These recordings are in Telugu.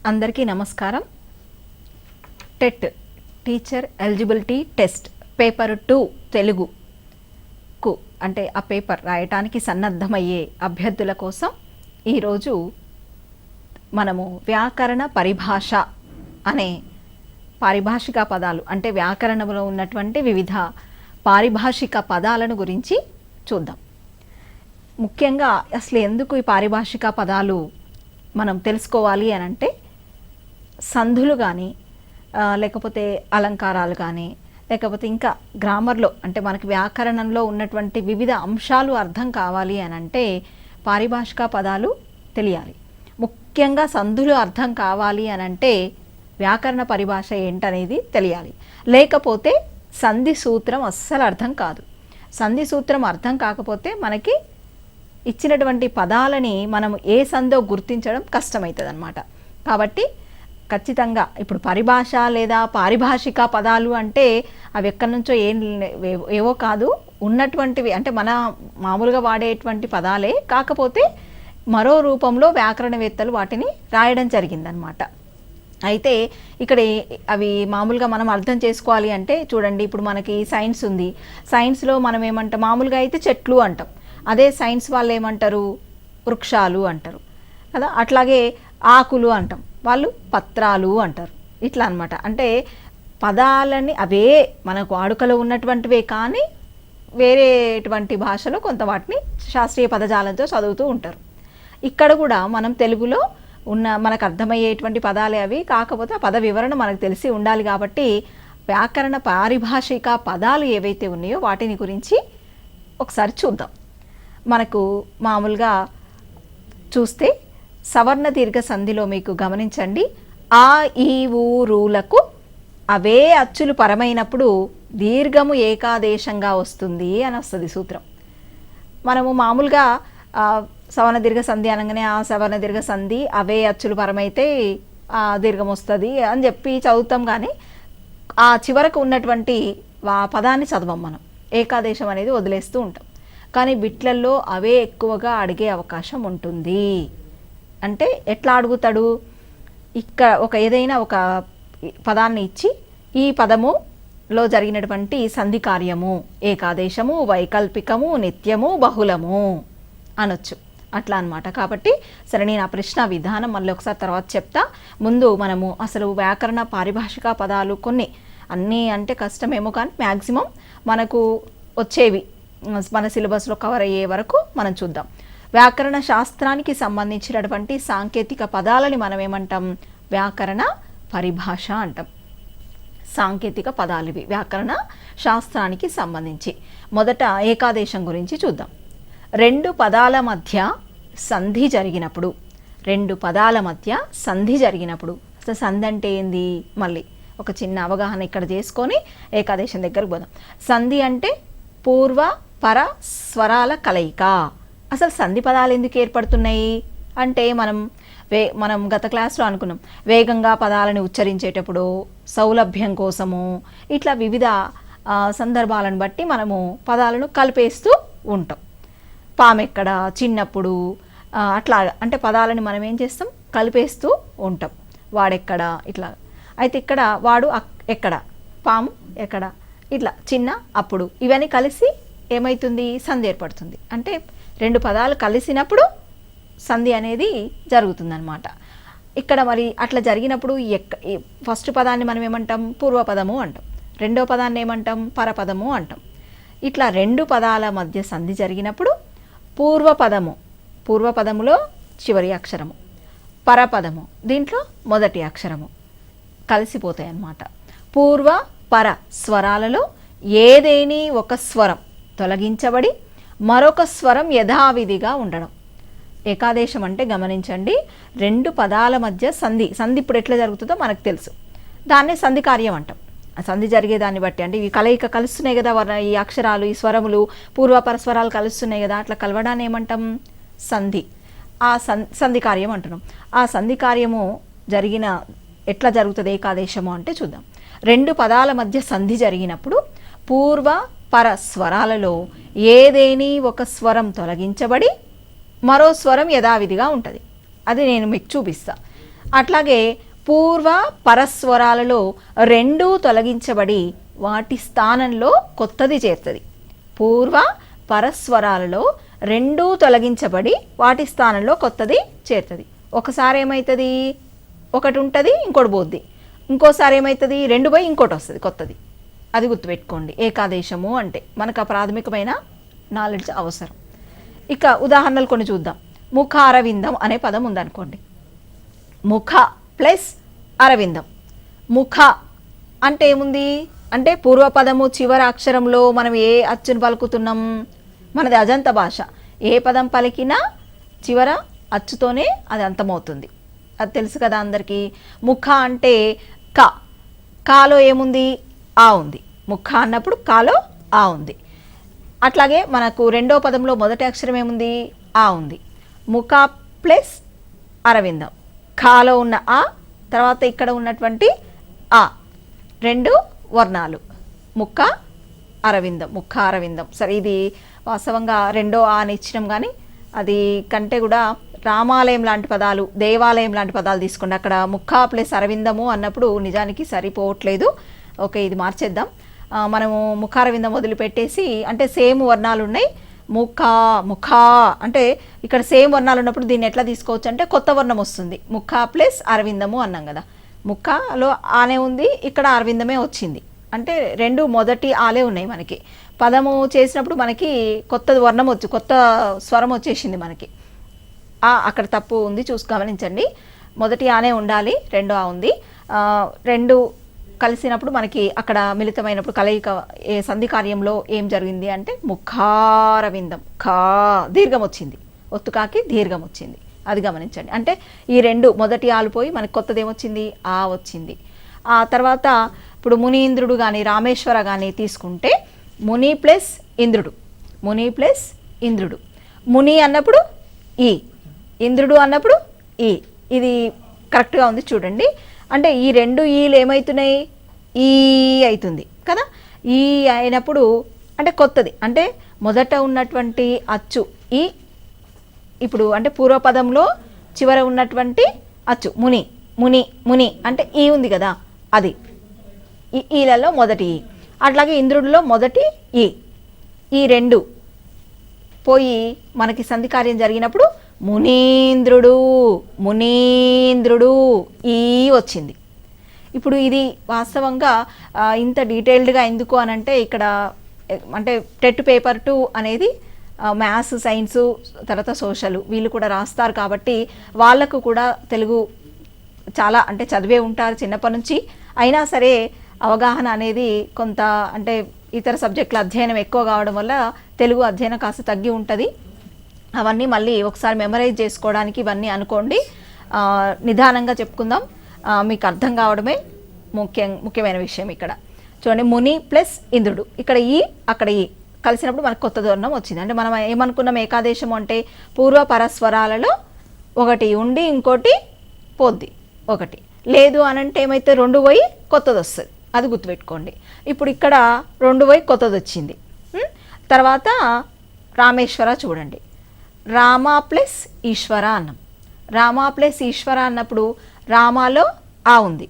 అందరికీ నమస్కారం. TET teacher eligibility test paper 2 తెలుగుకు అంటే ఆ పేపర్ రాయటానికి సన్నద్ధమయ్యే అభ్యర్థుల కోసం ఈరోజు మనము వ్యాకరణ పరిభాష అనే పారిభాషిక పదాలు అంటే వ్యాకరణంలో ఉన్నటువంటి వివిధ పారిభాషిక పదాలను గురించి చూద్దాం. ముఖ్యంగా అసలు ఎందుకు ఈ పారిభాషిక పదాలు మనం తెలుసుకోవాలి అని అంటే సంధులు కానీ లేకపోతే అలంకారాలు కానీ లేకపోతే ఇంకా గ్రామర్లో అంటే మనకి వ్యాకరణంలో ఉన్నటువంటి వివిధ అంశాలు అర్థం కావాలి అని అంటే పారిభాషిక పదాలు తెలియాలి. ముఖ్యంగా సంధులు అర్థం కావాలి అని అంటే వ్యాకరణ పరిభాష ఏంటనేది తెలియాలి. లేకపోతే సంధి సూత్రం అస్సలు అర్థం కాదు. సంధి సూత్రం అర్థం కాకపోతే మనకి ఇచ్చినటువంటి పదాలని మనం ఏ సందో గుర్తించడం కష్టమవుతుంది అన్నమాట. కాబట్టి ఖచ్చితంగా ఇప్పుడు పరిభాష లేదా పారిభాషిక పదాలు అంటే అవి ఎక్కడి నుంచో ఏవో కాదు, ఉన్నటువంటివి అంటే మన మామూలుగా వాడేటువంటి పదాలే, కాకపోతే మరో రూపంలో వ్యాకరణవేత్తలు వాటిని రాయడం జరిగిందనమాట. అయితే ఇక్కడ అవి మామూలుగా మనం అర్థం చేసుకోవాలి అంటే చూడండి, ఇప్పుడు మనకి సైన్స్ ఉంది. సైన్స్లో మనం ఏమంటాం, మామూలుగా అయితే చెట్లు అంటాం, అదే సైన్స్ వాళ్ళు ఏమంటారు వృక్షాలు అంటారు కదా. అట్లాగే ఆకులు అంటాం, వాళ్ళు పత్రాలు అంటారు. ఇట్లా అనమాట. అంటే పదాలని అవే మనకు వాడుకలో ఉన్నటువంటివే, కానీ వేరేటువంటి భాషలో కొంత వాటిని శాస్త్రీయ పదజాలంతో చదువుతూ ఉంటారు. ఇక్కడ కూడా మనం తెలుగులో ఉన్న మనకు అర్థమయ్యేటువంటి పదాలే అవి, కాకపోతే ఆ పద వివరణ మనకు తెలిసి ఉండాలి. కాబట్టి వ్యాకరణ పారిభాషిక పదాలు ఏవైతే ఉన్నాయో వాటిని గురించి ఒకసారి చూద్దాం. మనకు మామూలుగా చూస్తే సవర్ణ దీర్ఘ సంధిలో మీకు గమనించండి, ఆ ఈ ఊ రూలకు అవే అచ్చులు పరమైనప్పుడు దీర్ఘము ఏకాదేశంగా వస్తుంది అని వస్తుంది సూత్రం. మనము మామూలుగా సవర్ణ దీర్ఘ సంధి అనగానే ఆ సవర్ణ దీర్ఘ సంధి అవే అచ్చులు పరమైతే దీర్ఘం వస్తుంది అని చెప్పి చదువుతాం, కానీ ఆ చివరకు ఉన్నటువంటి పదాన్ని చదవం మనం, ఏకాదేశం అనేది వదిలేస్తూ ఉంటాం. కానీ బిట్లల్లో అవే ఎక్కువగా అడిగే అవకాశం ఉంటుంది. అంటే ఎట్లా అడుగుతాడు, ఇక్కడ ఏదైనా ఒక పదాన్ని ఇచ్చి ఈ పదములో జరిగినటువంటి సంధి కార్యము ఏకాదేశము, వైకల్పికము, నిత్యము, బహుళము అనొచ్చు, అట్లా అనమాట. కాబట్టి సరే, నేను ఆ ప్రశ్న విధానం మళ్ళీ ఒకసారి తర్వాత చెప్తా. ముందు మనము అసలు వ్యాకరణ పారిభాషిక పదాలు కొన్ని అన్నీ అంటే కష్టమేమో, కానీ మ్యాక్సిమం మనకు వచ్చేవి మన సిలబస్లో కవర్ అయ్యే వరకు మనం చూద్దాం. వ్యాకరణ శాస్త్రానికి సంబంధించినటువంటి సాంకేతిక పదాలని మనం ఏమంటాం, వ్యాకరణ పరిభాష అంటాం. సాంకేతిక పదాలు ఇవి వ్యాకరణ శాస్త్రానికి సంబంధించి. మొదట ఏకాదేశం గురించి చూద్దాం. రెండు పదాల మధ్య సంధి జరిగినప్పుడు, అసలు సంధి అంటే ఏంది, మళ్ళీ ఒక చిన్న అవగాహన ఇక్కడ చేసుకొని ఏకాదేశం దగ్గరకు పోదాం. సంధి అంటే పూర్వ పర స్వరాల కలయిక. అసలు సంధి పదాలు ఎందుకు ఏర్పడుతున్నాయి అంటే మనం గత క్లాస్లో అనుకున్నాం, వేగంగా పదాలను ఉచ్చరించేటప్పుడు, సౌలభ్యం కోసము, ఇట్లా వివిధ సందర్భాలను బట్టి మనము పదాలను కలిపేస్తూ ఉంటాం. పామెక్కడ, చిన్నప్పుడు, అట్లా అంటే పదాలని మనం ఏం చేస్తాం, కలిపేస్తూ ఉంటాం. వాడెక్కడ, ఇట్లా. అయితే ఇక్కడ వాడు ఎక్కడ, పాము ఎక్కడ, ఇట్లా చిన్న అప్పుడు, ఇవన్నీ కలిసి ఏమవుతుంది, సంధి ఏర్పడుతుంది. అంటే రెండు పదాలు కలిసినప్పుడు సంధి అనేది జరుగుతుందన్నమాట. ఇక్కడ మరి అట్లా జరిగినప్పుడు ఫస్ట్ పదాన్ని మనం ఏమంటాం, పూర్వపదము అంటాం. రెండో పదాన్ని ఏమంటాం, పరపదము అంటాం. ఇట్లా రెండు పదాల మధ్య సంధి జరిగినప్పుడు పూర్వపదములో చివరి అక్షరము, పరపదము దీంట్లో మొదటి అక్షరము కలిసిపోతాయి అన్నమాట. పూర్వ పర స్వరాలలో ఏదేని ఒక స్వరం తొలగించబడి మరొక స్వరం యథావిధిగా ఉండడం. ఏకాదేశం అంటే గమనించండి, రెండు పదాల మధ్య సంధి ఇప్పుడు ఎట్లా జరుగుతుందో మనకు తెలుసు, దాన్నే సంధి కార్యం అంటాం. ఆ సంధి జరిగేదాన్ని బట్టి, అంటే ఈ కలయిక కలుస్తున్నాయి కదా, ఈ అక్షరాలు, ఈ స్వరములు, పూర్వపర స్వరాలు కలుస్తున్నాయి కదా, అట్లా కలవడాన్ని ఏమంటాం, సంధి. ఆ సంధి కార్యం అంటున్నాం. ఆ సంధి కార్యము ఎట్లా జరుగుతుంది ఏకాదేశము అంటే చూద్దాం. రెండు పదాల మధ్య సంధి జరిగినప్పుడు పూర్వ పర స్వరాలలో ఏదేని ఒక స్వరం తొలగించబడి మరో స్వరం యథావిధిగా ఉంటుంది. అది నేను మీకు చూపిస్తా. అట్లాగే పూర్వ పరస్వరాలలో రెండూ తొలగించబడి వాటి స్థానంలో కొత్తది చేరుతుంది. పూర్వ పరస్వరాలలో రెండూ తొలగించబడి వాటి స్థానంలో కొత్తది చేరుతుంది. ఒకసారి ఏమవుతుంది, ఒకటి ఉంటుంది ఇంకోటి పోద్ది, ఇంకోసారి ఏమవుతుంది రెండు పోయి ఇంకోటి వస్తుంది కొత్తది. అది గుర్తుపెట్టుకోండి. ఏకాదేశము అంటే మనకు ఆ ప్రాథమికమైన నాలెడ్జ్ అవసరం. ఇక ఉదాహరణలు కొన్ని చూద్దాం. ముఖ అరవిందం అనే పదం ఉందనుకోండి. ముఖ ప్లస్ అరవిందం. ముఖ అంటే ఏముంది అంటే పూర్వపదము చివరి అక్షరంలో మనం ఏ అచ్చును పలుకుతున్నాం, మనది అజంత భాష. ఏ పదం పలికినా చివర అచ్చుతోనే అది అంతమవుతుంది. అది తెలుసు కదా అందరికీ. ముఖ అంటే క, కాలో ఏముంది ఆ ఉంది. ముఖ అన్నప్పుడు కాలో ఆ ఉంది. అట్లాగే మనకు రెండో పదంలో మొదటి అక్షరం ఏముంది ఆ ఉంది. ముఖ ప్లస్ అరవిందం, ఖాలో ఉన్న ఆ తర్వాత ఇక్కడ ఉన్నటువంటి ఆ రెండు వర్ణాలు ముఖ అరవిందం, ముఖ అరవిందం. సరే ఇది వాస్తవంగా రెండో ఆ అని ఇచ్చినాం, కానీ అది కంటే కూడా రామాలయం లాంటి పదాలు దేవాలయం లాంటి పదాలు తీసుకోండి. అక్కడ ముఖ ప్లస్ అరవిందము అన్నప్పుడు నిజానికి సరిపోవట్లేదు. ఓకే, ఇది మార్చేద్దాం. మనము ముఖారవిందం వదిలిపెట్టేసి అంటే సేమ్ వర్ణాలు ఉన్నాయి. ముఖ ముఖ అంటే ఇక్కడ సేమ్ వర్ణాలు ఉన్నప్పుడు దీన్ని ఎట్లా తీసుకోవచ్చు అంటే కొత్త వర్ణం వస్తుంది. ముఖ ప్లస్ అరవిందము అన్నాం కదా. ముఖలో ఆనే ఉంది, ఇక్కడ అరవిందమే వచ్చింది. అంటే రెండు మొదటి ఆలే ఉన్నాయి మనకి. పదము చేసినప్పుడు మనకి కొత్త వర్ణం వచ్చి కొత్త స్వరం వచ్చేసింది మనకి. అక్కడ తప్పు ఉంది, చూసి గమనించండి. మొదటి ఆనే ఉండాలి, రెండో ఆ ఉంది. రెండు కలిసినప్పుడు మనకి అక్కడ మిళితమైనప్పుడు కలయిక ఏ సంధి కార్యంలో ఏం జరిగింది అంటే ముఖారవిందం. ఖా దీర్ఘం వచ్చింది, ఒత్తుకాకి దీర్ఘం వచ్చింది. అది గమనించండి. అంటే ఈ రెండు మొదటి ఆలు పోయి మనకి కొత్తది ఏమొచ్చింది ఆ వచ్చింది. ఆ తర్వాత ఇప్పుడు మునీంద్రుడు కానీ రామేశ్వర కానీ తీసుకుంటే ముని ప్లస్ ఇంద్రుడు, ముని ప్లస్ ఇంద్రుడు. ముని అన్నప్పుడు ఈ, ఇంద్రుడు అన్నప్పుడు ఈ. ఇది కరెక్ట్గా ఉంది చూడండి. అంటే ఈ రెండు ఈలు ఏమవుతున్నాయి ఈ అవుతుంది కదా. ఈ అయినప్పుడు అంటే కొత్తది, అంటే మొదట ఉన్నటువంటి అచ్చు ఈ, ఇప్పుడు అంటే పూర్వపదంలో చివర ఉన్నటువంటి అచ్చు ముని, ముని ముని అంటే ఈ ఉంది కదా, అది ఈలలో మొదటి ఈ. అట్లాగే ఇంద్రుడిలో మొదటి ఈ రెండు పోయి మనకి సంధి కార్యం జరిగినప్పుడు మునీంద్రుడు, మునీంద్రుడు ఈ వచ్చింది. ఇప్పుడు ఇది వాస్తవంగా ఇంత డీటెయిల్డ్గా ఎందుకు అనంటే ఇక్కడ అంటే టెట్ పేపర్ 2 అనేది మ్యాథ్స్, సైన్సు, తర్వాత సోషల్ వీళ్ళు కూడా రాస్తారు కాబట్టి వాళ్ళకు కూడా తెలుగు చాలా అంటే చదివే ఉంటారు చిన్నప్పటి నుంచి. అయినా సరే అవగాహన అనేది కొంత అంటే ఇతర సబ్జెక్టుల అధ్యయనం ఎక్కువ కావడం వల్ల తెలుగు అధ్యయనం కాస్త తగ్గి ఉంటుంది. అవన్నీ మళ్ళీ ఒకసారి మెమరైజ్ చేసుకోవడానికి ఇవన్నీ అనుకోండి. నిదానంగా చెప్పుకుందాం, మీకు అర్థం కావడమే ముఖ్యమైన విషయం. ఇక్కడ చూడండి, ముని ప్లస్ ఇంద్రుడు, ఇక్కడ ఈ అక్కడ ఈ కలిసినప్పుడు మనకు కొత్త వర్ణం వచ్చింది. అంటే మనం ఏమనుకున్నాం ఏకాదేశం అంటే పూర్వ పరస్వరాలలో ఒకటి ఉండి ఇంకోటి పోద్ది, ఒకటి లేదు అనంటే ఏమైతే రెండు పోయి కొత్తది వస్తుంది. అది గుర్తుపెట్టుకోండి. ఇప్పుడు ఇక్కడ రెండు పోయి కొత్తది వచ్చింది. తర్వాత రామేశ్వర చూడండి, రామ ప్లస్ ఈశ్వర అన్నాం. రామ ప్లస్ ఈశ్వర అన్నప్పుడు రామాలో ఆ ఉంది,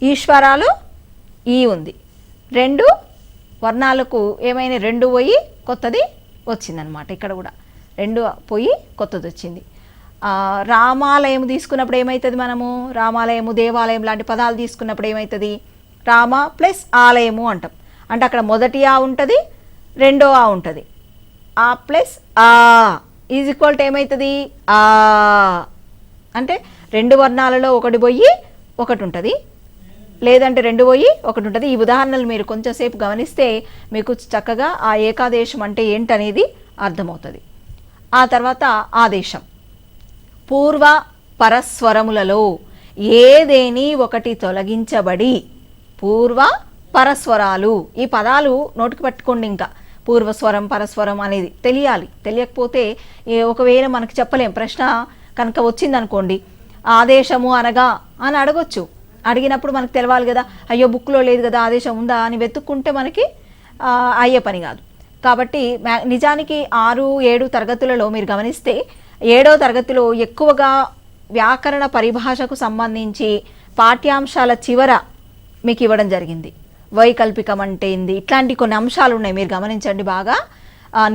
ఈశ్వరాలో ఈ ఉంది. రెండు వర్ణాలకు ఏమైనా రెండు పోయి కొత్తది వచ్చిందనమాట. ఇక్కడ కూడా రెండు పోయి కొత్తది వచ్చింది. రామాలయం తీసుకున్నప్పుడు ఏమవుతుంది, మనము రామాలయము దేవాలయం లాంటి పదాలు తీసుకున్నప్పుడు ఏమవుతుంది రామ ప్లస్ ఆలయము అంటాం. అంటే అక్కడ మొదటి ఆ ఉంటుంది, రెండో ఆ ఉంటుంది. ఆ ప్లస్ ఆ ఈజ్ ఈక్వల్ టు ఏమవుతుంది ఆ. అంటే రెండు వర్ణాలలో ఒకటి పోయి ఒకటి ఉంటుంది, లేదంటే రెండు పోయి ఒకటి ఉంటుంది. ఈ ఉదాహరణలు మీరు కొంచెం సేపు గమనిస్తే మీకు చక్కగా ఆ ఏకాదేశం అంటే ఏంటనేది అర్థమవుతుంది. ఆ తర్వాత ఆదేశం, పూర్వ పరస్వరములలో ఏదేని ఒకటి తొలగించబడి పూర్వ పరస్వరాలు. ఈ పదాలు నోటికి పట్టుకోండి. ఇంకా పూర్వస్వరం పరస్వరం అనేది తెలియాలి. తెలియకపోతే ఒకవేళ మనకి చెప్పలేం. ప్రశ్న కనుక వచ్చిందనుకోండి ఆదేశము అనగా అని అడగొచ్చు. అడిగినప్పుడు మనకు తెలవాలి కదా, అయ్యో బుక్లో లేదు కదా ఆదేశం ఉందా అని వెతుక్కుంటే మనకి అయ్యే పని కాదు. కాబట్టి నిజానికి 6, 7 తరగతులలో మీరు గమనిస్తే 7వ తరగతిలో ఎక్కువగా వ్యాకరణ పరిభాషకు సంబంధించి పాఠ్యాంశాల చివర మీకు ఇవ్వడం జరిగింది. వైకల్పికం అంటే ఏంది, ఇట్లాంటి కొన్ని అంశాలు ఉన్నాయి, మీరు గమనించండి బాగా.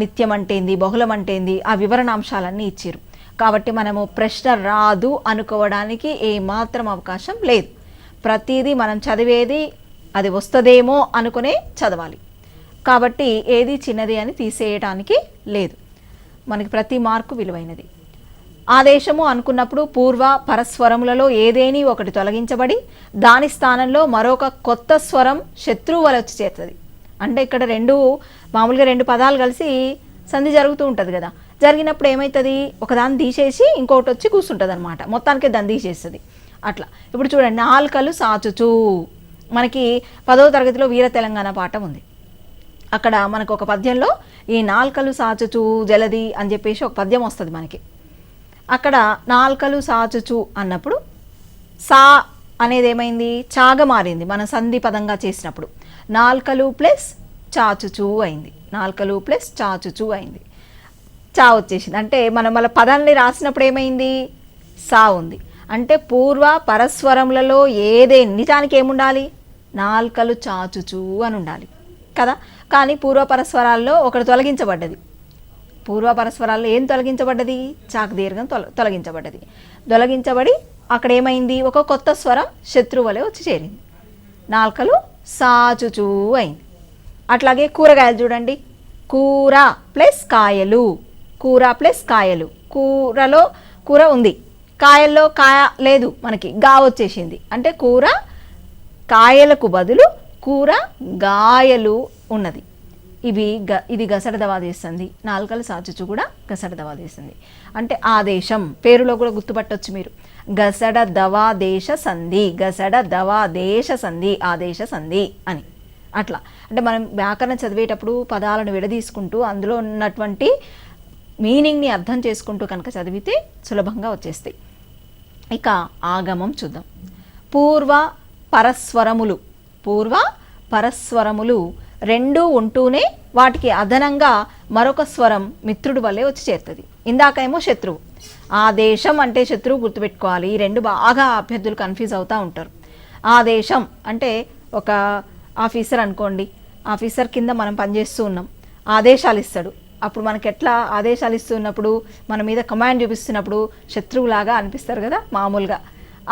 నిత్యం అంటే ఏంది, బహుళం అంటే ఏంది, ఆ వివరణ అంశాలన్నీ ఇచ్చారు. కాబట్టి మనము ప్రశ్న రాదు అనుకోవడానికి ఏమాత్రం అవకాశం లేదు. ప్రతిదీ మనం చదివేది అది వస్తుందేమో అనుకునే చదవాలి. కాబట్టి ఏది చిన్నది అని తీసేయడానికి లేదు. మనకి ప్రతి మార్కు విలువైనది. ఆదేశము అనుకున్నప్పుడు పూర్వ పరస్వరములలో ఏదేని ఒకటి తొలగించబడి దాని స్థానంలో మరొక కొత్త స్వరం శత్రువు వల్ల వచ్చి చేరుతుంది. అంటే ఇక్కడ మామూలుగా రెండు పదాలు కలిసి సంధి జరుగుతూ ఉంటుంది కదా. జరిగినప్పుడు ఏమవుతుంది, ఒకదాన్ని తీసేసి ఇంకోటి వచ్చి కూర్చుంటుంది అనమాట. మొత్తానికి దాన్ని తీసేస్తుంది. అట్లా ఇప్పుడు చూడండి, నాల్కలు సాచుచు. మనకి 10వ తరగతిలో వీర తెలంగాణ పాఠం ఉంది. అక్కడ మనకు ఒక పద్యంలో ఈ నాల్కలు సాచుచు జలది అని చెప్పేసి ఒక పద్యం వస్తుంది మనకి. అక్కడ నాల్కలు సాచుచు అన్నప్పుడు సా అనేది ఏమైంది, చాగా మారింది. మనం సంధి పదంగా చేసినప్పుడు నాల్కలు ప్లస్ చాచుచు అయింది. నాల్కలు ప్లస్ చాచుచు అయింది. చా వచ్చేసింది. అంటే మనం మళ్ళీ పదాన్ని రాసినప్పుడు ఏమైంది, సా ఉంది. అంటే పూర్వ పరస్వరములలో నిజానికి ఏముండాలి, నాల్కలు చాచుచు అని ఉండాలి కదా. కానీ పూర్వపరస్వరాల్లో ఒకటి తొలగించబడ్డది. పూర్వపరస్వరాల్లో ఏం తొలగించబడ్డది, చాకు దీర్ఘం తొలగించబడ్డది. తొలగించబడి అక్కడ ఏమైంది, ఒక కొత్త స్వరం శత్రువు వలె వచ్చి చేరింది. నాల్కలు సాచుచూ అయింది. అట్లాగే కూరగాయలు చూడండి, కూర ప్లస్ కాయలు, కూర ప్లస్ కాయలు. కూరలో కూర ఉంది, కాయల్లో కాయ లేదు, మనకి గా వచ్చేసింది. అంటే కూర కాయలకు బదులు కూర గాయలు ఉన్నది. ఇది గసడ దవాదేస్తుంది. నాలుకలు సాచుచు కూడా గసడ దవాదేస్తుంది. అంటే ఆదేశం పేరులో కూడా గుర్తుపట్టవచ్చు మీరు. గసడ దవాదేశ సంధి, గసడ దవాదేశ సంధి, ఆదేశ సంధి అని. అట్లా అంటే మనం వ్యాకరణం చదివేటప్పుడు పదాలను విడదీసుకుంటూ అందులో ఉన్నటువంటి మీనింగ్ని అర్థం చేసుకుంటూ కనుక చదివితే సులభంగా వచ్చేస్తాయి. ఇక ఆగమం చూద్దాం. పూర్వ పరస్వరములు రెండూ ఉంటూనే వాటికి అదనంగా మరొక స్వరం మిత్రుడు వల్లే వచ్చి చేరుతుంది. ఇందాకేమో శత్రువు, ఆదేశం అంటే శత్రువు గుర్తుపెట్టుకోవాలి. ఈ రెండు బాగా అభ్యర్థులు కన్ఫ్యూజ్ అవుతూ ఉంటారు. ఆదేశం అంటే ఒక ఆఫీసర్ అనుకోండి, ఆఫీసర్ కింద మనం పనిచేస్తూ ఉన్నాం, ఆదేశాలు ఇస్తాడు. అప్పుడు మనకి ఎట్లా ఆదేశాలు ఇస్తున్నప్పుడు మన మీద కమాండ్ చూపిస్తున్నప్పుడు శత్రువులాగా అనిపిస్తారు కదా మామూలుగా.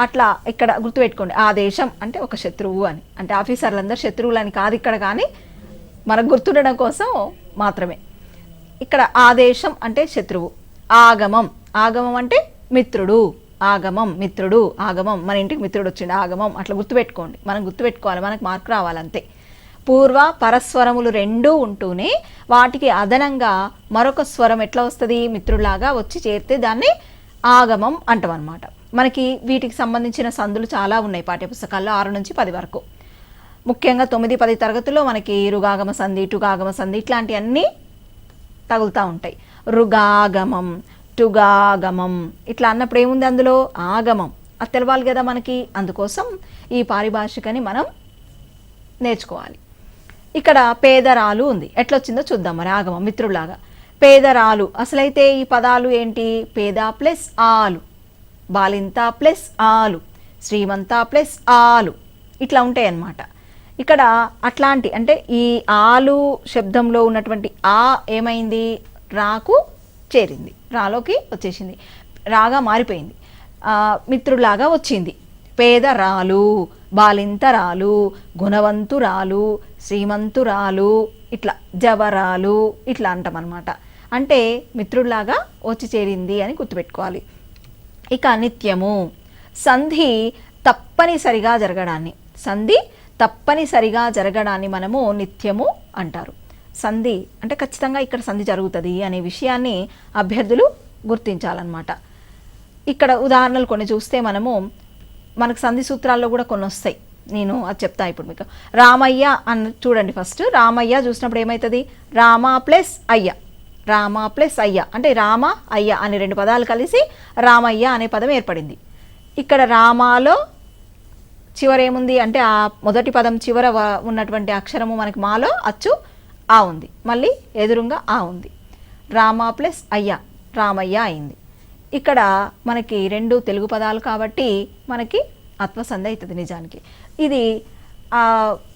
అట్లా ఇక్కడ గుర్తుపెట్టుకోండి, ఆదేశం అంటే ఒక శత్రువు అని. అంటే ఆఫీసర్లందరూ శత్రువులని కాదు ఇక్కడ, కానీ మనకు గుర్తుండడం కోసం మాత్రమే. ఇక్కడ ఆదేశం అంటే శత్రువు. ఆగమం అంటే మిత్రుడు. మిత్రుడు, ఆగమం మన ఇంటికి మిత్రుడు వచ్చిండు, ఆగమం. అట్లా గుర్తుపెట్టుకోండి, మనం గుర్తుపెట్టుకోవాలి, మనకు మార్కు రావాలంతే. పూర్వ పరస్వరములు రెండూ ఉంటూనే వాటికి అదనంగా మరొక స్వరం ఎట్లా వస్తుంది, మిత్రులాగా వచ్చి చేరితే దాన్ని ఆగమం అంటామన్నమాట. మనకి వీటికి సంబంధించిన సందులు చాలా ఉన్నాయి పాఠ్యపుస్తకాల్లో, 6 నుంచి 10 వరకు. ముఖ్యంగా 9, 10 తరగతుల్లో మనకి రుగాగమ సంధి, టుగాగమ సంధి ఇట్లాంటివన్నీ తగులుతూ ఉంటాయి. రుగాగమం, టుగాగమం ఇట్లా అన్నప్పుడు ఏముంది, అందులో ఆగమం. అది తెలవాలి కదా మనకి. అందుకోసం ఈ పారిభాషికని మనం నేర్చుకోవాలి. ఇక్కడ పేదరాలు ఉంది, ఎట్లొచ్చిందో చూద్దాం మరి. ఆగమం మిత్రులాగా. పేదరాలు అసలైతే ఈ పదాలు ఏంటి, పేద ప్లస్ ఆలు, బాలింత ప్లస్ ఆలు, శ్రీమంత ప్లస్ ఆలు ఇట్లా ఉంటాయి అన్నమాట. ఇక్కడ అట్లాంటి అంటే ఈ ఆలు శబ్దంలో ఉన్నటువంటి ఆ ఏమైంది, రాకు చేరింది, రాలోకి వచ్చేసింది, రాగా మారిపోయింది, మిత్రులాగా వచ్చింది. పేదరాలు, బాలింతరాలు, గుణవంతురాలు, శ్రీమంతురాలు, ఇట్లా జవరాలు ఇట్లా అంటామన్నమాట. అంటే మిత్రుడిలాగా వచ్చి చేరింది అని గుర్తుపెట్టుకోవాలి. ఇక నిత్యము, సంధి తప్పనిసరిగా జరగడాన్ని మనము నిత్యము అంటారు. సంధి అంటే ఖచ్చితంగా ఇక్కడ సంధి జరుగుతుంది అనే విషయాన్ని అభ్యర్థులు గుర్తించాలన్నమాట. ఇక్కడ ఉదాహరణలు కొన్ని చూస్తే మనకు సంధి సూత్రాల్లో కూడా కొన్ని వస్తాయి, నేను అది చెప్తా ఇప్పుడు మీకు. రామయ్య అని చూడండి. ఫస్ట్ రామయ్య చూసినప్పుడు ఏమవుతుంది, రామ ప్లస్ అయ్య అంటే రామ అయ్య అనే 2 పదాలు కలిసి రామయ్య అనే పదం ఏర్పడింది. ఇక్కడ రామాలో చివరేముంది అంటే ఆ మొదటి పదం చివర ఉన్నటువంటి అక్షరము మనకి మాలో అచ్చు ఆ ఉంది, మళ్ళీ ఎదురుగా ఆ ఉంది. రామ ప్లస్ అయ్య రామయ్య అయింది. ఇక్కడ మనకి రెండు తెలుగు పదాలు కాబట్టి మనకి అత్వసంధి అవుతుంది నిజానికి. ఇది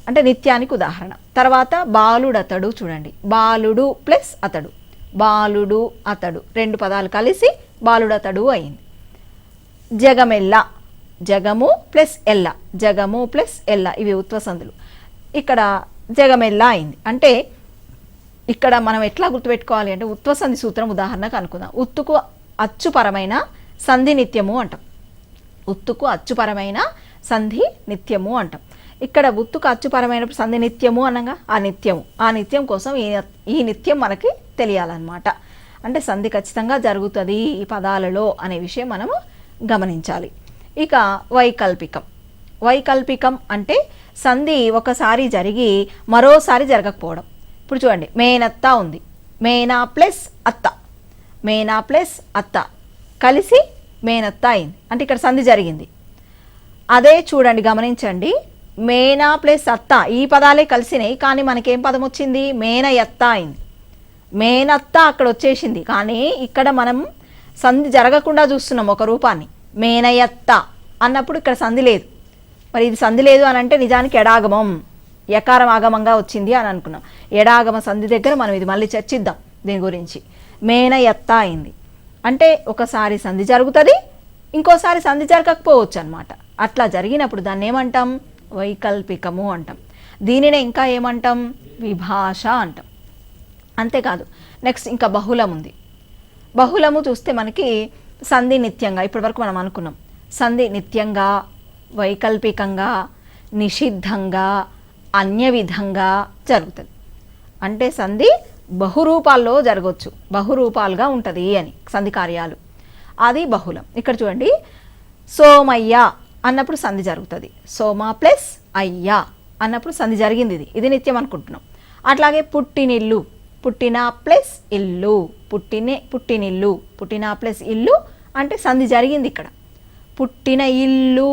అంటే నిత్యానికి ఉదాహరణ. తర్వాత బాలుడతడు చూడండి, బాలుడు ప్లస్ అతడు, బాలుడు అతడు రెండు పదాలు కలిసి బాలుడతడు అయింది. జగమెల్ల, జగము ప్లస్ ఎల్ల, జగము ప్లస్ ఎల్ల ఇవి ఉత్వసంధులు. ఇక్కడ జగమెల్ల అయింది. అంటే ఇక్కడ మనం ఎట్లా గుర్తుపెట్టుకోవాలి అంటే ఉత్వసంధి సూత్రం ఉదాహరణకు అనుకుందాం. ఉత్తుకు అచ్చుపరమైన సంధి నిత్యము అంటాం. ఉత్తుకు అచ్చుపరమైన సంధి నిత్యము అంటాం. ఇక్కడ ఉత్తుకు అచ్చుపరమైన సంధి నిత్యము అనగా ఆ నిత్యం కోసం ఈ నిత్యం మనకి తెలియాలన్నమాట. అంటే సంధి ఖచ్చితంగా జరుగుతుంది ఈ పదాలలో అనే విషయం మనము గమనించాలి. ఇక వైకల్పికం. వైకల్పికం అంటే సంధి ఒకసారి జరిగి మరోసారి జరగకపోవడం. ఇప్పుడు చూడండి, మేనత్త ఉంది, మేనా ప్లస్ అత్త, మేనా ప్లస్ అత్త కలిసి మేనత్త అయింది. అంటే ఇక్కడ సంధి జరిగింది. అదే చూడండి, గమనించండి, మేనా ప్లస్ అత్త ఈ పదాలే కలిసినాయి, కానీ మనకేం పదం వచ్చింది? మేనయత్త అయింది. మేనత్త అక్కడ వచ్చేసింది, కానీ ఇక్కడ మనం సంధి జరగకుండా చూస్తున్నాం ఒక రూపాన్ని. మేనయత్త అన్నప్పుడు ఇక్కడ సంధి లేదు. మరి ఇది సంధి లేదు అని అంటే నిజానికి ఎడాగమం, యకారం ఆగమంగా వచ్చింది అని అనుకున్నాం. ఎడాగమ సంధి దగ్గర మనం ఇది మళ్ళీ చర్చిద్దాం దీని గురించి. మేనయత్త అయింది అంటే ఒకసారి సంధి జరుగుతుంది, ఇంకోసారి సంధి జరగకపోవచ్చు అనమాట. అట్లా జరిగినప్పుడు దాన్ని ఏమంటాం? వైకల్పికము అంటాం. దీనినే ఇంకా ఏమంటాం? విభాష అంటాం. అంతేకాదు, నెక్స్ట్ ఇంకా బహుళం ఉంది. బహుళము చూస్తే మనకి సంధి నిత్యంగా, ఇప్పటివరకు మనం అనుకున్నాం, సంధి నిత్యంగా, వైకల్పికంగా, నిషిద్ధంగా, అన్య విధంగా జరుగుతుంది. అంటే సంధి బహురూపాల్లో జరగవచ్చు, బహురూపాలుగా ఉంటుంది అని సంధి కార్యాలు, అది బహుళం. ఇక్కడ చూడండి, సోమయ్య అన్నప్పుడు సంధి జరుగుతుంది, సోమ ప్లస్ అయ్య అన్నప్పుడు సంధి జరిగింది, ఇది నిత్యం అనుకుంటున్నాం. అట్లాగే పుట్టినిల్లు, పుట్టిన ప్లస్ ఇల్లు, పుట్టినిల్లు, పుట్టిన ప్లస్ ఇల్లు అంటే సంధి జరిగింది. ఇక్కడ పుట్టిన ఇల్లు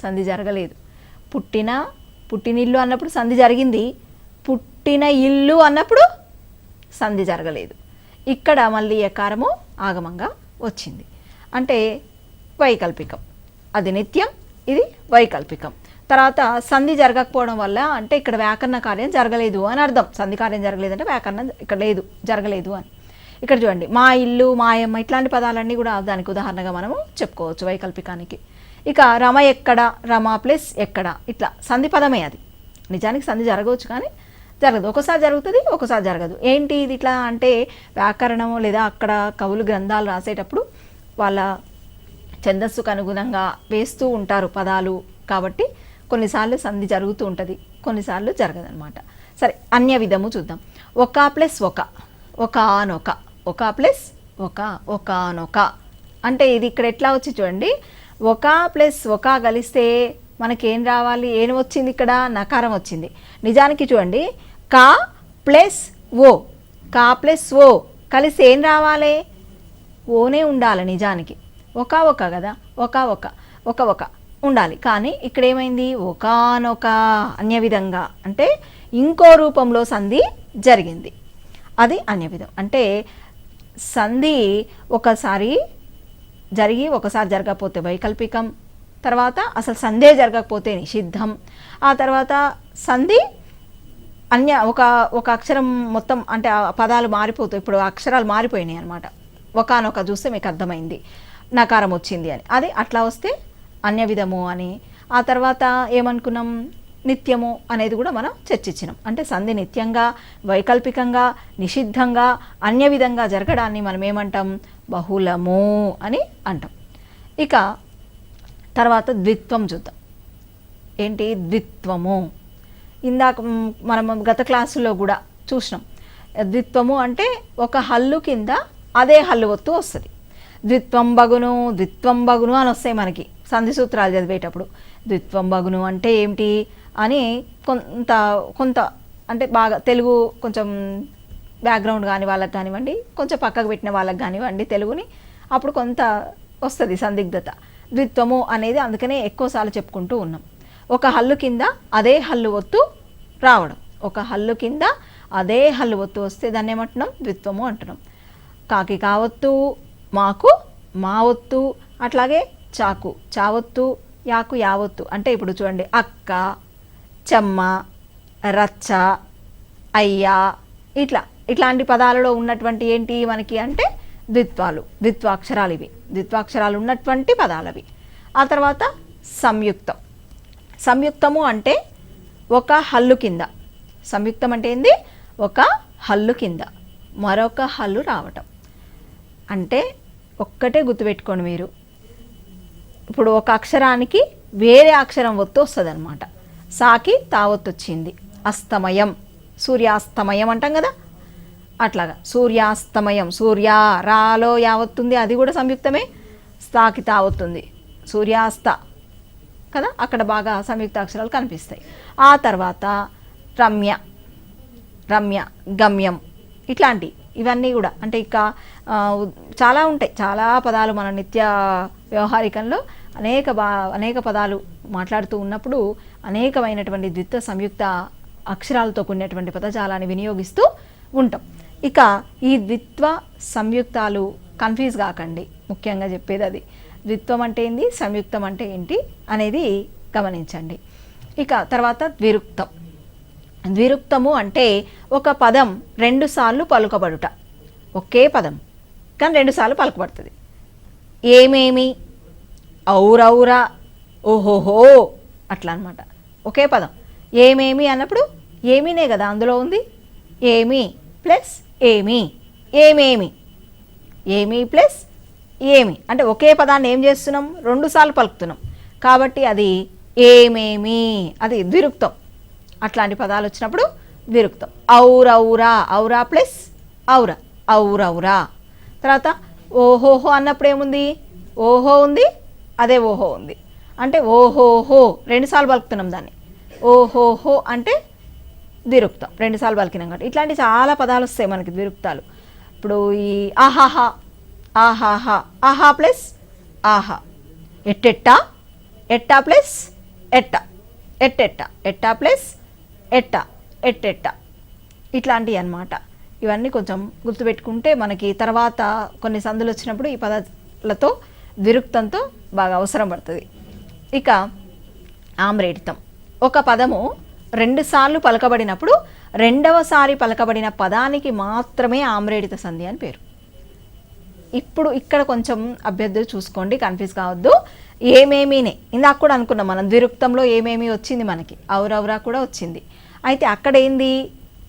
సంధి జరగలేదు. పుట్టినిల్లు అన్నప్పుడు సంధి జరిగింది, పుట్టిన ఇల్లు అన్నప్పుడు సంధి జరగలేదు. ఇక్కడ మళ్ళీ ఎకారము ఆగమంగా వచ్చింది. అంటే వైకల్పికం, అది నిత్యం, ఇది వైకల్పికం. తర్వాత సంధి జరగకపోవడం వల్ల అంటే ఇక్కడ వ్యాకరణ కార్యం జరగలేదు అని అర్థం. సంధి కార్యం జరగలేదు అంటే వ్యాకరణం ఇక్కడ లేదు, జరగలేదు అని. ఇక్కడ చూడండి, మా ఇల్లు, మాయమ్మ ఇట్లాంటి పదాలన్నీ కూడా దానికి ఉదాహరణగా మనము చెప్పుకోవచ్చు వైకల్పికానికి. ఇక రమ ఎక్కడ, రమ ప్లస్ ఎక్కడ ఇట్లా సంధి పదమే. అది నిజానికి సంధి జరగవచ్చు కానీ జరగదు, ఒకసారి జరుగుతుంది, ఒకసారి జరగదు. ఏంటి ఇది ఇట్లా అంటే వ్యాకరణము లేదా అక్కడ కవులు గ్రంథాలు రాసేటప్పుడు వాళ్ళ ఛందస్సుకు అనుగుణంగా వేస్తూ ఉంటారు పదాలు, కాబట్టి కొన్నిసార్లు సంధి జరుగుతూ ఉంటుంది, కొన్నిసార్లు జరగదనమాట. సరే, అన్య విధము చూద్దాం. ఒక ప్లస్ ఒక, ఒకనొక, ఒక ప్లస్ ఒక, ఒకనొక అంటే ఇది ఇక్కడ ఎట్లా వచ్చి చూడండి, ఒక ప్లస్ ఒక కలిస్తే మనకేం రావాలి? ఏం వచ్చింది? ఇక్కడ నకారం వచ్చింది. నిజానికి చూడండి, కా ప్లస్ ఓ, కా ప్లస్ ఓ కలిసి ఏం రావాలి? ఓనే ఉండాలి నిజానికి. ఒక కదా, ఒక ఉండాలి. కానీ ఇక్కడ ఏమైంది? ఒకనొక అన్య విధంగా అంటే ఇంకో రూపంలో సంధి జరిగింది, అది అన్య విధం. అంటే సంధి ఒకసారి జరిగి ఒకసారి జరగకపోతే వైకల్పికం, తర్వాత అసలు సంధే జరగకపోతే నిషిద్ధం, ఆ తర్వాత సంధి ఒక అక్షరం మొత్తం అంటే ఆ పదాలు మారిపోతాయి. ఇప్పుడు అక్షరాలు మారిపోయినాయి అనమాట. ఒకనొక చూస్తే మీకు అర్థమైంది, నకారం వచ్చింది అని. అది అట్లా వస్తే అన్య విధము అని. ఆ తర్వాత ఏమనుకున్నాం? నిత్యము అనేది కూడా మనం చర్చించినాం. అంటే సంధి నిత్యంగా, వైకల్పికంగా, నిషిద్ధంగా, అన్య విధంగా జరగడాన్ని మనం ఏమంటాం? బహుళము అని అంటాం. ఇక తర్వాత ద్విత్వం చూద్దాం. ఏంటి ద్విత్వము? ఇందాక మనం గత క్లాసులో కూడా చూసినాం. ద్విత్వము అంటే ఒక హల్లు కింద అదే హల్లు ఒత్తు వస్తుంది. ద్విత్వం బగును అని వస్తాయి మనకి సంధి సూత్రాలు చదివేటప్పుడు. ద్విత్వం బగును అంటే ఏమిటి అని కొంత అంటే బాగా తెలుగు కొంచెం బ్యాక్గ్రౌండ్ కాని వాళ్ళకి కానివ్వండి, కొంచెం పక్కకు పెట్టిన వాళ్ళకి కానివ్వండి, తెలుగుని అప్పుడు కొంత వస్తుంది సందిగ్ధత. ద్విత్వము అనేది అందుకనే ఎక్కువసార్లు చెప్పుకుంటూ ఉన్నాం. ఒక హల్లు కింద అదే హల్లు ఒత్తు రావడం, ఒక హల్లు కింద అదే హల్లు ఒత్తు వస్తే దాన్ని ఏమంటున్నాం? ద్విత్వము అంటున్నాం. కాకి కావత్తు, మాకు మా ఒత్తు, అట్లాగే చాకు, చావొత్తు, యాకు, యావొత్తు. అంటే ఇప్పుడు చూడండి, అక్క, చెమ్మ, రచ్చ, అయ్యా, ఇట్లాంటి పదాలలో ఉన్నటువంటి ఏంటి మనకి అంటే ద్విత్వాలు, ద్విత్వాక్షరాలు. ఇవి ద్విత్వాక్షరాలు ఉన్నటువంటి పదాలు అవి. ఆ తర్వాత సంయుక్తం. సంయుక్తము అంటే ఒక హల్లు కింద, సంయుక్తం అంటే ఏంది, ఒక హల్లు కింద మరొక హల్లు రావటం. అంటే ఒక్కటే గుర్తుపెట్టుకోండి మీరు, ఇప్పుడు ఒక అక్షరానికి వేరే అక్షరం ఒత్తు వస్తుంది అనమాట. సాకి తావొత్తు వచ్చింది. అస్తమయం, సూర్యాస్తమయం అంటాం కదా, అట్లాగా సూర్యాస్తమయం. సూర్య రాలో యావత్తుంది, అది కూడా సంయుక్తమే. స్తాకి తావొత్తుంది, సూర్యాస్త కదా, అక్కడ బాగా సంయుక్త అక్షరాలు కనిపిస్తాయి. ఆ తర్వాత రమ్య, రమ్య, గమ్యం, ఇవన్నీ కూడా అంటే ఇక చాలా ఉంటాయి. చాలా పదాలు మన నిత్య వ్యవహారికంలో అనేక పదాలు మాట్లాడుతూ ఉన్నప్పుడు అనేకమైనటువంటి ద్విత్వ సంయుక్త అక్షరాలతో కూడినటువంటి పదజాలాన్ని వినియోగిస్తూ ఉంటాం. ఇక ఈ ద్విత్వ సంయుక్తాలు కన్ఫ్యూజ్ కాకండి, ముఖ్యంగా చెప్పేది అది. ద్విత్వం అంటే ఏంటి, సంయుక్తం అంటే ఏంటి అనేది గమనించండి. ఇక తర్వాత ద్విరుక్తం. ద్విరుక్తము అంటే ఒక పదం 2 సార్లు పలుకబడుట. ఒకే పదం కానీ 2 సార్లు పలుకబడుతుంది. ఏమేమి, ఔరౌరా, ఓహోహో, అట్లా అనమాట. ఒకే పదం ఏమేమి అన్నప్పుడు ఏమీనే కదా అందులో ఉంది. ఏమి ప్లస్ ఏమి, ఏమేమి, ఏమి ప్లస్ ఏమి అంటే ఒకే పదాన్ని ఏం చేస్తున్నాం, 2 సార్లు పలుకుతున్నాం కాబట్టి అది ఏమేమి, అది ద్విరుక్తం. అట్లాంటి పదాలు వచ్చినప్పుడు ద్విరుక్తం. ఔరౌరా, ఔరా ప్లస్ ఔరా, ఔరౌరా. తర్వాత ఓహోహో అన్నప్పుడు ఏముంది, ఓహో ఉంది, అదే ఓహో ఉంది. అంటే ఓహోహో 2 సార్లు పలుకుతున్నాం దాన్ని. ఓహోహో అంటే ద్విరుక్తం, 2 సార్లు పలికినాం కాబట్టి. ఇట్లాంటి చాలా పదాలు వస్తాయి మనకి ద్విరుక్తాలు. ఇప్పుడు ఈ ఆహాహా, ఆహాహా, ఆహా ప్లస్ ఆహా. ఎట్టెట్టా, ఎట్టా ప్లస్ ఎట్ట, ఎట్టెట్ట, ఎట్టా ప్లస్ ఎట్ట, ఎట్టెట్ట, ఇట్లాంటివి అన్నమాట. ఇవన్నీ కొంచెం గుర్తుపెట్టుకుంటే మనకి తర్వాత కొన్ని సందులు వచ్చినప్పుడు ఈ పదాలతో ద్విరుక్తంతో బాగా అవసరం పడుతుంది. ఇక ఆమ్రేడితం. ఒక పదము 2 సార్లు పలకబడినప్పుడు 2వసారి పలకబడిన పదానికి మాత్రమే ఆమ్రేడిత సంధి అని పేరు. ఇప్పుడు ఇక్కడ కొంచెం అభ్యర్థులు చూసుకోండి, కన్ఫ్యూజ్ కావద్దు. ఏమేమీనే ఇందాక కూడా అనుకున్నాం మనం, ద్విరుక్తంలో ఏమేమి వచ్చింది మనకి, ఔరౌరా కూడా వచ్చింది. అయితే అక్కడ ఏంది,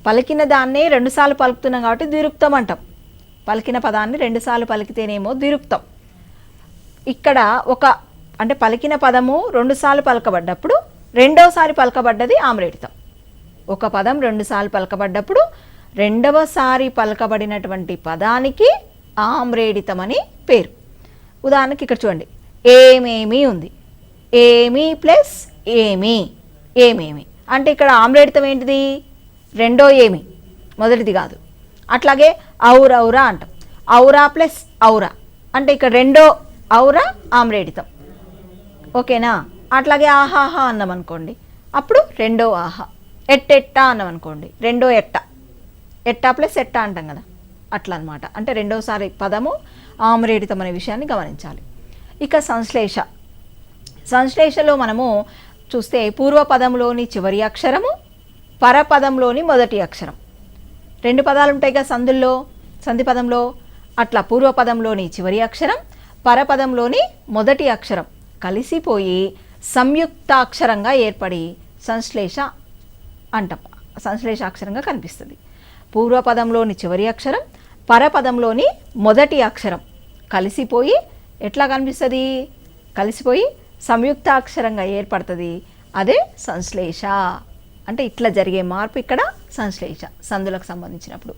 పలికిన దాన్నే 2 సార్లు పలుకుతున్నాం కాబట్టి ద్విరుక్తం అంటాం. పలికిన పదాన్ని 2 సార్లు పలికితేనేమో ద్విరుక్తం. ఇక్కడ అంటే పలికిన పదము 2 సార్లు పలకబడ్డప్పుడు 2వసారి పలకబడ్డది ఆమ్రేడితం. ఒక పదం 2 సార్లు పలకబడ్డప్పుడు 2వసారి పలకబడినటువంటి పదానికి ఆమ్రేడితం అని పేరు. ఉదాహరణకి ఇక్కడ చూడండి, ఏమేమి ఉంది. ఏమి ప్లస్ ఏమి, ఏమేమి అంటే ఇక్కడ ఆమ్రేడితం ఏంటిది, 2వ ఏమి, మొదటిది కాదు. అట్లాగే ఔరౌరా అంటాం. ఔరా ప్లస్ ఔరా అంటే ఇక్కడ 2వ ఔరా ఆమ్రేడితం. ఓకేనా. అట్లాగే ఆహాహా అన్నాం అనుకోండి, అప్పుడు 2వ ఆహా. ఎట్టెట్టా అన్నాం అనుకోండి, 2వ ఎట్ట, ఎట్టా ప్లస్ ఎట్టా అంటాం కదా, అట్లా అనమాట. అంటే 2వసారి పదము ఆమ్రేడితం అనే విషయాన్ని గమనించాలి. ఇక సంశ్లేష. సంశ్లేషలో మనము చూస్తే పూర్వపదంలోని చివరి అక్షరము, పరపదంలోని మొదటి అక్షరం. 2 పదాలు ఉంటాయి కదా సందుల్లో, సంధి పదంలో. అట్లా పూర్వపదంలోని చివరి అక్షరం, పరపదంలోని మొదటి అక్షరం కలిసిపోయి సంయుక్తాక్షరంగా ఏర్పడి సంశ్లేష అంటాం. సంశ్లేషాక్షరంగా కనిపిస్తుంది. పూర్వపదంలోని చివరి అక్షరం, పరపదంలోని మొదటి అక్షరం కలిసిపోయి ఎట్లా కనిపిస్తుంది, కలిసిపోయి సంయుక్తాక్షరంగా ఏర్పడుతుంది. అదే సంశ్లేష. అంటే ఇట్లా జరిగే మార్పు ఇక్కడ సంశ్లేష, సందులకు సంబంధించినప్పుడు.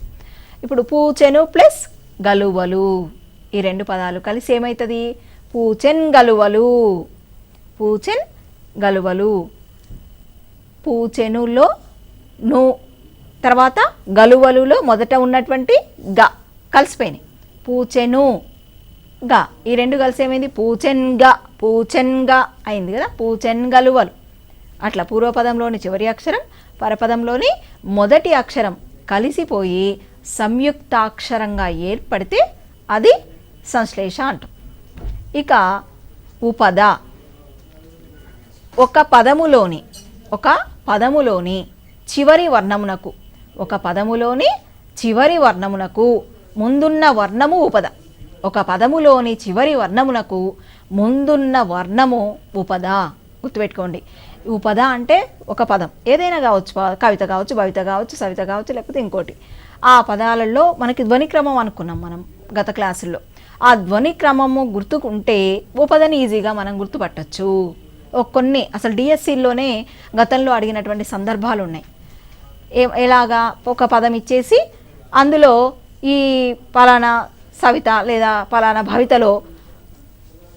ఇప్పుడు పూచెను ప్లస్ గలువలు, ఈ 2 పదాలు కలిసి ఏమవుతుంది, పూచెన్ గలువలు. పూచెన్ గలువలు. పూచెనులో ను, తర్వాత గలువలులో మొదట ఉన్నటువంటి గ కలిసిపోయినాయి. పూచెను గా, ఈ 2 కలిసి ఏమైంది, పూచెన్గా, పూచెన్గా అయింది కదా, పూచెన్ గలువలు. అట్లా పూర్వపదంలోని చివరి అక్షరం, పరపదంలోని మొదటి అక్షరం కలిసిపోయి సంయుక్తాక్షరంగా ఏర్పడితే అది సంశ్లేష అంటాం. ఇక ఉపద ఒక పదములోని చివరి వర్ణమునకు ముందున్న వర్ణము ఉపద. ఒక పదములోని చివరి వర్ణమునకు ముందున్న వర్ణము ఉపద. గుర్తుపెట్టుకోండి, ఉపద అంటే ఒక పదం ఏదైనా కావచ్చు, కవిత కావచ్చు, భవిత కావచ్చు, సవిత కావచ్చు, లేకపోతే ఇంకోటి. ఆ పదాలలో మనకి ధ్వనిక్రమం అనుకున్నాం మనం గత క్లాసుల్లో. ఆ ధ్వనిక్రమము గుర్తుకుంటే ఉపదని ఈజీగా మనం గుర్తుపట్టచ్చు. కొన్ని అసలు డిఎస్సిలోనే గతంలో అడిగినటువంటి సందర్భాలు ఉన్నాయి. ఎలాగా ఒక పదం ఇచ్చేసి అందులో ఈ పలానా సవిత లేదా పలానా భవితలో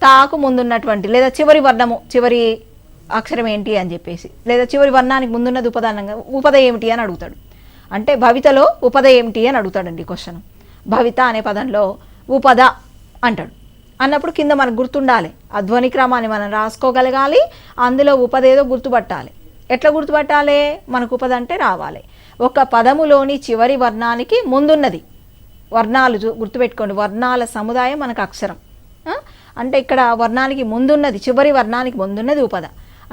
తాకు ముందున్నటువంటి లేదా చివరి వర్ణము చివరి అక్షరం ఏంటి అని చెప్పేసి, లేదా చివరి వర్ణానికి ముందున్నది ఉపదానంగా ఉపద ఏమిటి అని అడుగుతాడు. అంటే భవితలో ఉపద ఏమిటి అని అడుగుతాడండి క్వశ్చన్. భవిత అనే పదంలో ఉపద అంటాడు. అన్నప్పుడు కింద మనకు గుర్తుండాలి, ఆ ధ్వనిక్రమాన్ని మనం రాసుకోగలగాలి, అందులో ఉపద ఏదో గుర్తుపట్టాలి. ఎట్లా గుర్తుపట్టాలి? మనకు ఉపద అంటే రావాలి. ఒక పదములోని చివరి వర్ణానికి ముందున్నది, వర్ణాలు గుర్తుపెట్టుకోండి, వర్ణాల సముదాయం మనకు అక్షరం. అంటే ఇక్కడ వర్ణానికి ముందున్నది, చివరి వర్ణానికి ముందున్నది ఉపద.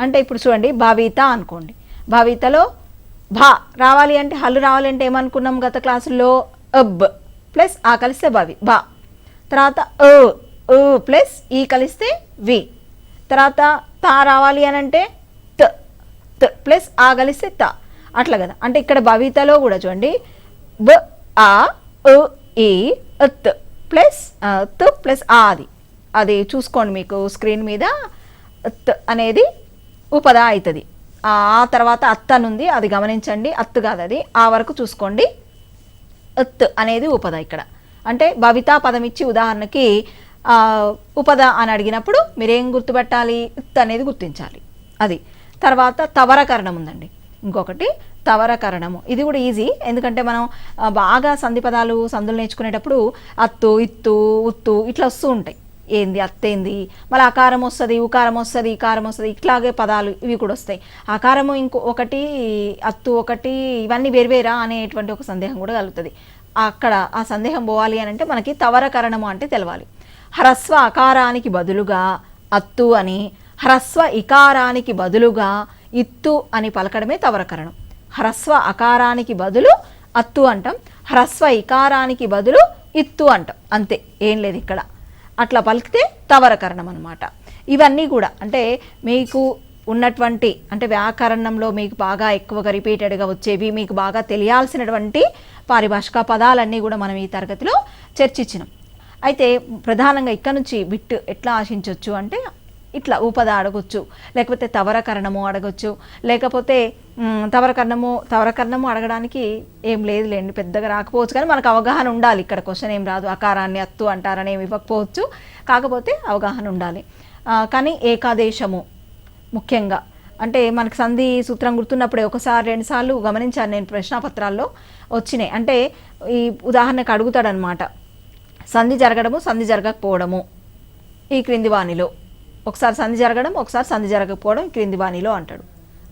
అంటే ఇప్పుడు చూడండి, భవిత అనుకోండి. భవితలో భా రావాలి అంటే, హల్లు రావాలి అంటే ఏమనుకున్నాం గత క్లాసుల్లో? అబ్ ప్లస్ ఆ కలిస్తే భవి భా. తర్వాత ప్లస్ ఈ కలిస్తే వి. తర్వాత తా రావాలి అని అంటే త ప్లస్ ఆ కలిస్తే త. అట్లా కదా. అంటే ఇక్కడ భవితలో కూడా చూడండి, బ ఆ ఈ త్ ప్లస్ త్ ప్లస్ ఆ. అది చూసుకోండి, మీకు స్క్రీన్ మీద త్ అనేది ఉపద అవుతుంది. ఆ తర్వాత అత్ అనుంది, అది గమనించండి. అత్తు కాదు అది, ఆ వరకు చూసుకోండి. అత్ అనేది ఉపద ఇక్కడ. అంటే భవితా పదం ఇచ్చి ఉదాహరణకి ఉపద అని అడిగినప్పుడు మీరేం గుర్తుపెట్టాలి? అత్ అనేది గుర్తించాలి. అది తర్వాత తవరకరణం ఉందండి, ఇంకొకటి తవరకరణము. ఇది కూడా ఈజీ, ఎందుకంటే మనం బాగా సంధి పదాలు సందులు నేర్చుకునేటప్పుడు అత్తు, ఇత్తు, ఉత్తు ఇట్లా వస్తూ ఉంటాయి. ఏంది అత్తేంది, మళ్ళీ అకారం వస్తుంది, ఉకారం వస్తుంది, ఈకారం వస్తుంది, ఇట్లాగే పదాలు ఇవి కూడా వస్తాయి. అకారము ఒకటి, అత్తు ఒకటి, ఇవన్నీ వేరువేరా అనేటువంటి ఒక సందేహం కూడా కలుగుతుంది. అక్కడ ఆ సందేహం పోవాలి అని అంటే మనకి తవరకరణము అంటే తెలవాలి. హ్రస్వ అకారానికి బదులుగా అత్తు అని, హ్రస్వ ఇకారానికి బదులుగా ఇత్తు అని పలకడమే తవరకరణం. హ్రస్వ అకారానికి బదులు అత్తు అంటాం, హ్రస్వ ఇకారానికి బదులు ఇత్తు అంటాం, అంతే, ఏం లేదు ఇక్కడ. అట్లా పలికితే తవరకరణం అనమాట. ఇవన్నీ కూడా అంటే మీకు ఉన్నటువంటి అంటే వ్యాకరణంలో మీకు బాగా ఎక్కువగా రిపీటెడ్గా వచ్చేవి, మీకు బాగా తెలియాల్సినటువంటి పారిభాషిక పదాలన్నీ కూడా మనం ఈ తరగతిలో చర్చించినాం. అయితే ప్రధానంగా ఇక్కడ నుంచి బిట్ ఎట్లా ఆశించవచ్చు అంటే, ఇట్లా ఉపద అడగొచ్చు, లేకపోతే తవరకరణము అడగొచ్చు, లేకపోతే తవరకరణము అడగడానికి ఏం లేదులేండి, పెద్దగా రాకపోవచ్చు, కానీ మనకు అవగాహన ఉండాలి. ఇక్కడ క్వశ్చన్ ఏం రాదు, అకారాన్ని అత్తు అంటారని ఏమి ఇవ్వకపోవచ్చు, కాకపోతే అవగాహన ఉండాలి. కానీ ఏకాదేశము ముఖ్యంగా అంటే మనకు సంధి సూత్రం గుర్తున్నప్పుడే ఒకసారి రెండుసార్లు గమనించాను నేను, ప్రశ్నాపత్రాల్లో వచ్చినాయి. అంటే ఈ ఉదాహరణకు అడుగుతాడనమాట, సంధి జరగడము సంధి జరగకపోవడము ఈ క్రింది వాణిలో, ఒకసారి సంధి జరగడం ఒకసారి సంధి జరగకపోవడం క్రింది వాణిలో అంటాడు.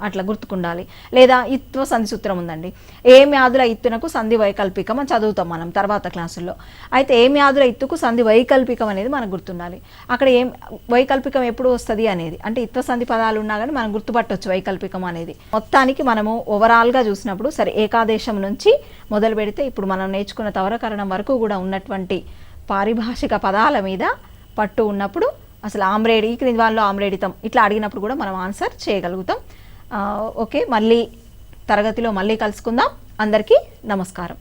అట్లా గుర్తుకుండాలి. లేదా ఇత్వ సంధి సూత్రం ఉందండి, ఏ మ్యాధుల ఇత్తునకు సంధి వైకల్పికం అని చదువుతాం మనం తర్వాత క్లాసుల్లో. అయితే ఏ మ్యాధుల ఇత్తుకు సంధి వైకల్పికం అనేది మనకు గుర్తుండాలి. అక్కడ ఏం వైకల్పికం ఎప్పుడు వస్తుంది అనేది, అంటే ఇత్వ సంధి పదాలు ఉన్నా కానీ మనం గుర్తుపట్టవచ్చు వైకల్పికం అనేది. మొత్తానికి మనము ఓవరాల్గా చూసినప్పుడు సరే, ఏకాదేశం నుంచి మొదలు పెడితే ఇప్పుడు మనం నేర్చుకున్న తవరకరణం వరకు కూడా ఉన్నటువంటి పారిభాషిక పదాల మీద పట్టు ఉన్నప్పుడు అసలు ఆమ్రేడి, ఈ క్రింది వాళ్ళలో ఆమ్రేడితం ఇట్లా అడిగినప్పుడు కూడా మనం ఆన్సర్ చేయగలుగుతాం. ఓకే, మళ్ళీ తరగతిలో మళ్ళీ కలుసుకుందాం. అందరికీ నమస్కారం.